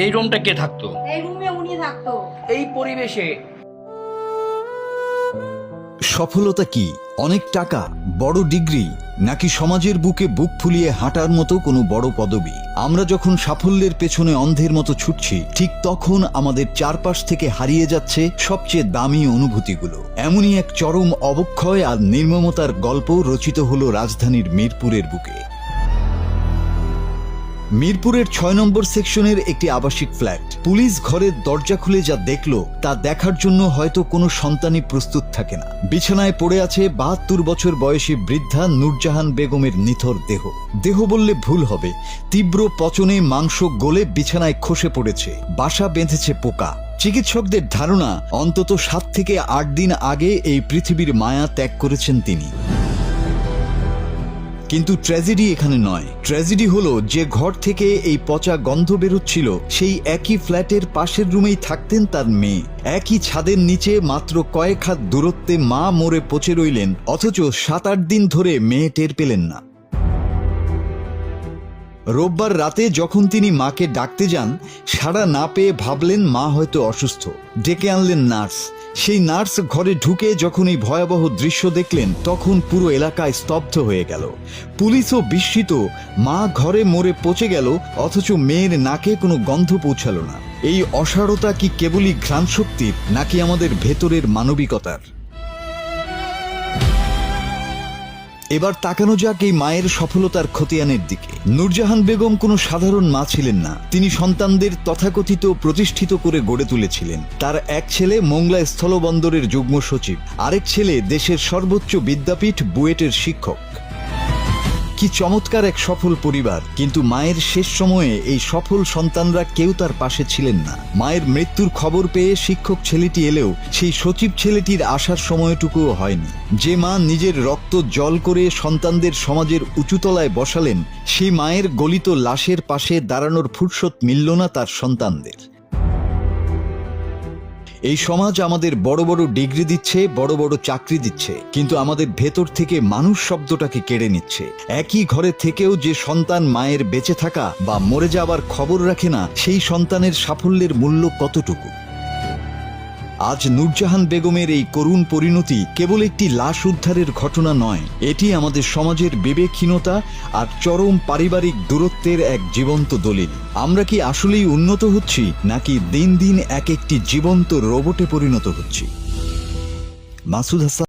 এই রুমটা কে থাকতো? এই রুমে উনি থাকতো। এই পরিবেশে সফলতা কি অনেক টাকা, বড় ডিগ্রি, নাকি সমাজের বুকে বুক ফুলিয়ে হাঁটার মতো কোনো বড় পদবি? আমরা যখন সাফল্যের পেছনে অন্ধের মতো ছুটছি, ঠিক তখন আমাদের চারপাশ থেকে হারিয়ে যাচ্ছে সবচেয়ে দামি অনুভূতিগুলো। এমনই এক চরম অবক্ষয় আর নির্মমতার গল্প রচিত হলো রাজধানীর মিরপুরের বুকে। মিরপুরের ৬ নম্বর সেকশনের একটি আবাসিক ফ্ল্যাট। পুলিশ ঘরের দরজা খুলে যা দেখল তা দেখার জন্য হয়তো কোনো সন্তানই প্রস্তুত থাকে না। বিছানায় পড়ে আছে ৭২ বছর বয়সী বৃদ্ধা নূরজাহান বেগমের নিথর দেহ। দেহ বললে ভুল হবে, তীব্র পচনে মাংস গলে বিছানায় খসে পড়েছে, বাসা বেঁধেছে পোকা। চিকিৎসকদের ধারণা অন্তত ৭ থেকে ৮ দিন আগে এই পৃথিবীর মায়া ত্যাগ করেছেন তিনি। কিন্তু ট্র্যাজেডি এখানে নয়। ট্র্যাজেডি হলো যে ঘর থেকে এই পচা গন্ধ বেরোচ্ছিল সেই একই ফ্ল্যাটের পাশের রুমেই থাকতেন তার মেয়ে। একই ছাদের নিচে মাত্র কয়েক হাত দূরত্বে মা মরে পচে রইলেন, অথচ ৭-৮ দিন ধরে মেয়ে টের পেলেন না। রোববার রাতে যখন তিনি মাকে ডাকতে যান, সাড়া না পেয়ে ভাবলেন মা হয়তো অসুস্থ। ডেকে আনলেন নার্স। সেই নার্স ঘরে ঢুকে যখন এই ভয়াবহ দৃশ্য দেখলেন, তখন পুরো এলাকায় স্তব্ধ হয়ে গেল। পুলিশও বিস্মিত, মা ঘরে মরে পচে গেল, অথচ মেয়ের নাকে কোনো গন্ধ পৌঁছালো না। এই অসারতা কি কেবলই ঘ্রাণশক্তির, নাকি আমাদের ভেতরের মানবিকতার? এবার তাকানো যাক এই মায়ের সফলতার খতিয়ানের দিকে। নূরজাহান বেগম কোনো সাধারণ মা ছিলেন না। তিনি সন্তানদের তথাকথিত প্রতিষ্ঠিত করে গড়ে তুলেছিলেন। তার এক ছেলে মোংলা স্থলবন্দরের যুগ্ম সচিব, আরেক ছেলে দেশের সর্বোচ্চ বিদ্যাপীঠ বুয়েটের শিক্ষক। কি চমৎকার এক সফল পরিবার। কিন্তু মায়ের শেষ সময়ে এই সফল সন্তানরা কেউ তার পাশে ছিলেন না। মায়ের মৃত্যুর খবর পেয়ে শিক্ষক ছেলেটি এলেও সেই সচিব ছেলেটির আসার সময়টুকুও হয়নি। যে মা নিজের রক্ত জল করে সন্তানদের সমাজের উঁচুতলায় বসালেন, সেই মায়ের গলিত লাশের পাশে দাঁড়ানোর ফুরসত মিলল না তার সন্তানদের। এই সমাজ আমাদের বড় বড় ডিগ্রি দিচ্ছে, বড় বড় চাকরি দিচ্ছে, কিন্তু আমাদের ভেতর থেকে মানুষ শব্দটাকে কেড়ে নিচ্ছে। একই ঘরে থেকেও যে সন্তান মায়ের বেঁচে থাকা বা মরে যাবার খবর রাখে না, সেই সন্তানের সাফল্যের মূল্য কতটুকু? আজ নূরজাহান বেগমের এই করুণ পরিণতি কেবল একটি লাশ উদ্ধারের ঘটনা নয়, এটি আমাদের সমাজের বিবেকহীনতা আর চরম পারিবারিক দূরত্বের এক জীবন্ত দলিল। আমরা কি আসলেই উন্নত হচ্ছি, নাকি দিন দিন এক একটি জীবন্ত রোবটে পরিণত হচ্ছি? মাসুদ হাসান।